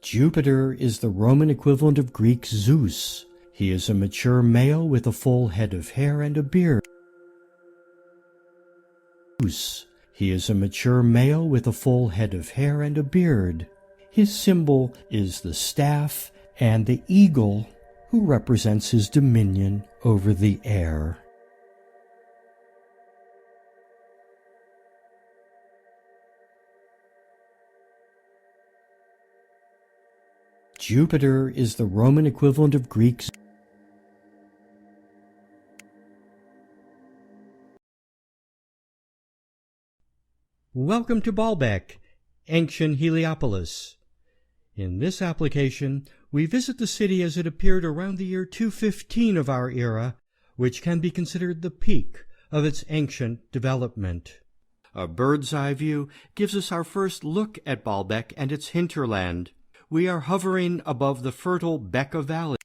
Jupiter is the Roman equivalent of Greek Zeus. He is a mature male with a full head of hair and a beard. He is a mature male with a full head of hair and a beard. His symbol is the staff and the eagle, who represents his dominion over the air. Jupiter is the Roman equivalent of Greek. Welcome to Baalbek, ancient Heliopolis. In this application, we visit the city as it appeared around the year 215 of our era, which can be considered the peak of its ancient development. A bird's-eye view gives us our first look at Baalbek and its hinterland. We are hovering above the fertile Bekaa Valley.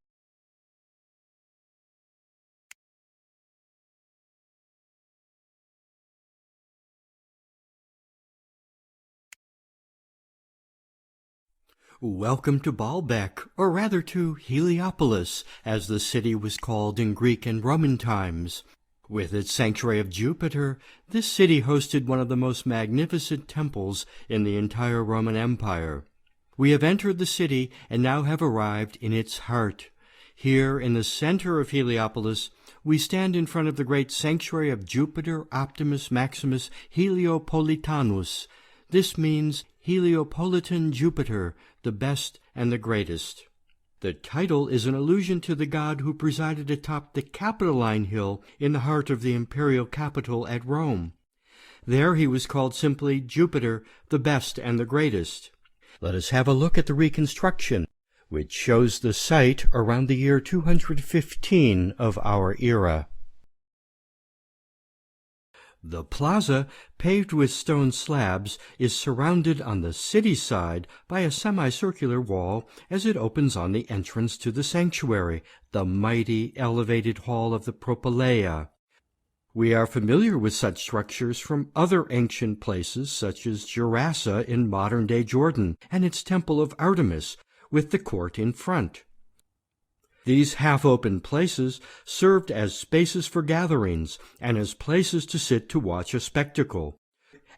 Welcome to Baalbek, or rather to Heliopolis, as the city was called in Greek and Roman times. With its sanctuary of Jupiter, this city hosted one of the most magnificent temples in the entire Roman Empire. We have entered the city and now have arrived in its heart. Here, in the center of Heliopolis, we stand in front of the great sanctuary of Jupiter Optimus Maximus Heliopolitanus. This means Heliopolitan Jupiter, the best and the greatest. The title is an allusion to the god who presided atop the Capitoline Hill in the heart of the imperial capital at Rome. There he was called simply Jupiter, the best and the greatest. Let us have a look at the reconstruction, which shows the site around the year 215 of our era. The plaza, paved with stone slabs, is surrounded on the city side by a semicircular wall as it opens on the entrance to the sanctuary, the mighty elevated hall of the Propylaea. We are familiar with such structures from other ancient places such as Gerasa in modern-day Jordan and its Temple of Artemis, with the court in front. These half-open places served as spaces for gatherings and as places to sit to watch a spectacle.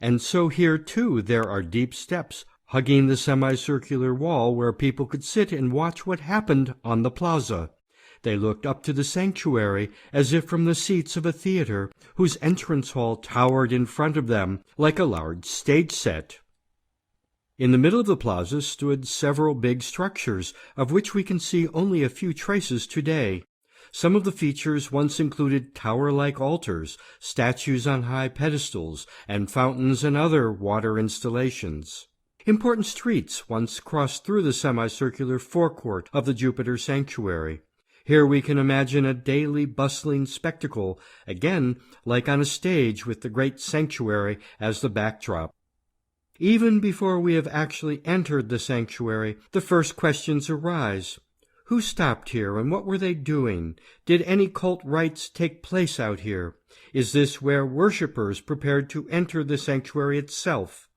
And so here, too, there are deep steps hugging the semicircular wall where people could sit and watch what happened on the plaza. They looked up to the sanctuary as if from the seats of a theater, whose entrance hall towered in front of them like a large stage set. In the middle of the plaza stood several big structures, of which we can see only a few traces today. Some of the features once included tower-like altars, statues on high pedestals, and fountains and other water installations. Important streets once crossed through the semicircular forecourt of the Jupiter sanctuary. Here we can imagine a daily bustling spectacle, again like on a stage with the great sanctuary as the backdrop. Even before we have actually entered the sanctuary, the first questions arise. Who stopped here, and what were they doing? Did any cult rites take place out here? Is this where worshippers prepared to enter the sanctuary itself?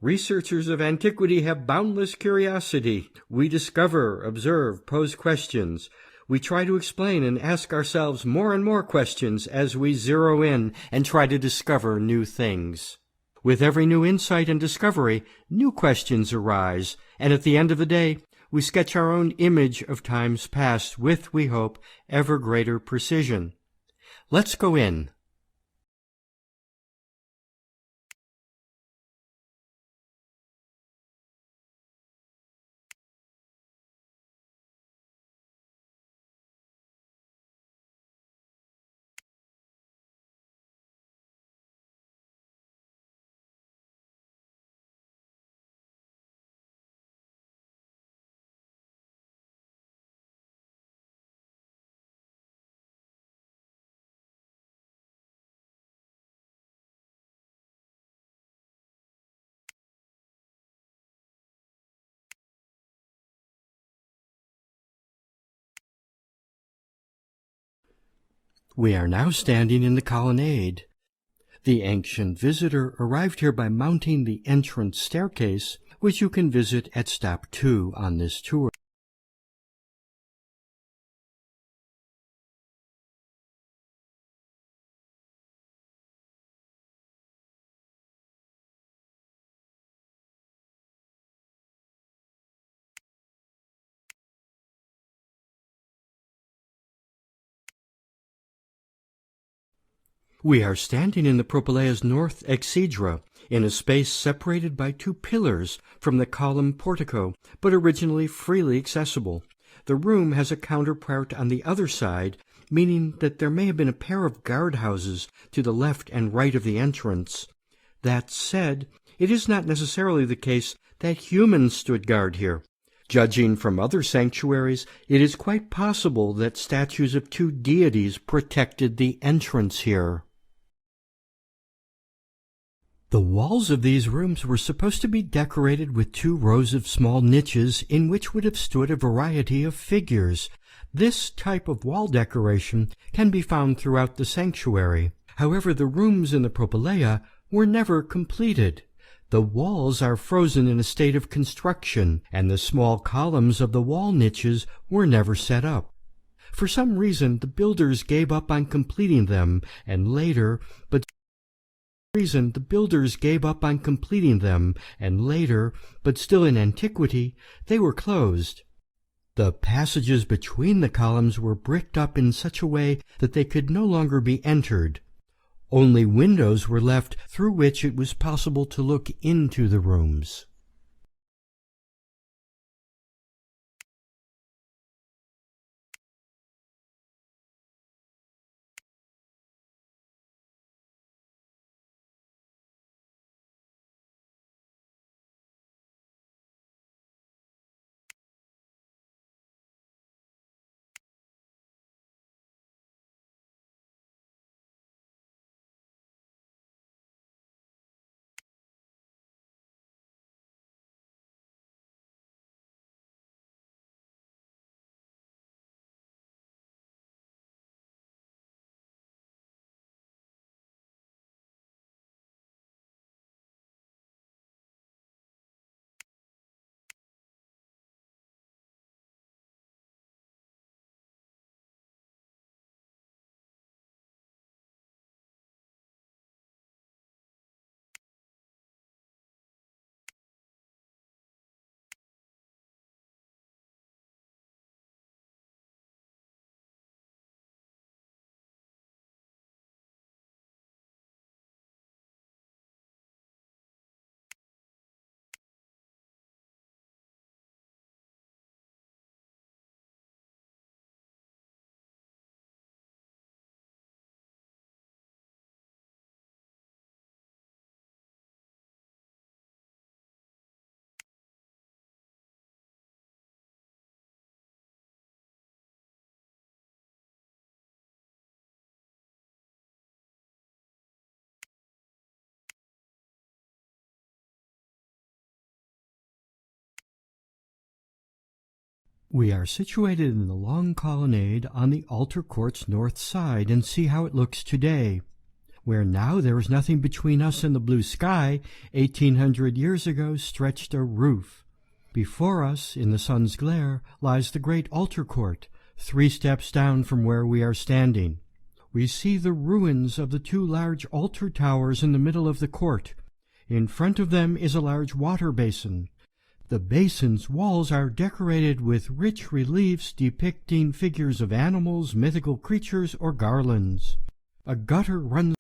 Researchers of antiquity have boundless curiosity. We discover, observe, pose questions. We try to explain and ask ourselves more and more questions as we zero in and try to discover new things. With every new insight and discovery, new questions arise, and at the end of the day, we sketch our own image of times past with, we hope, ever greater precision. Let's go in. We are now standing in the colonnade. The ancient visitor arrived here by mounting the entrance staircase, which you can visit at Stop 2 on this tour. We are standing in the Propylaea's north exedra, in a space separated by two pillars from the column portico, but originally freely accessible. The room has a counterpart on the other side, meaning that there may have been a pair of guardhouses to the left and right of the entrance. That said, it is not necessarily the case that humans stood guard here. Judging from other sanctuaries, it is quite possible that statues of two deities protected the entrance here. The walls of these rooms were supposed to be decorated with 2 rows of small niches in which would have stood a variety of figures. This type of wall decoration can be found throughout the sanctuary. However, the rooms in the Propylaea were never completed. The walls are frozen in a state of construction, and the small columns of the wall niches were never set up. For some reason, the builders gave up on completing them, and later, but still in antiquity, they were closed. The passages between the columns were bricked up in such a way that they could no longer be entered. Only windows were left through which it was possible to look into the rooms. We are situated in the long colonnade on the altar court's north side, and see how it looks today. Where now there is nothing between us and the blue sky, 1800 years ago stretched a roof. Before us, in the sun's glare, lies the great altar court, 3 steps down from where we are standing. We see the ruins of the 2 large altar towers in the middle of the court. In front of them is a large water basin. The basin's walls are decorated with rich reliefs depicting figures of animals, mythical creatures, or garlands. A gutter runs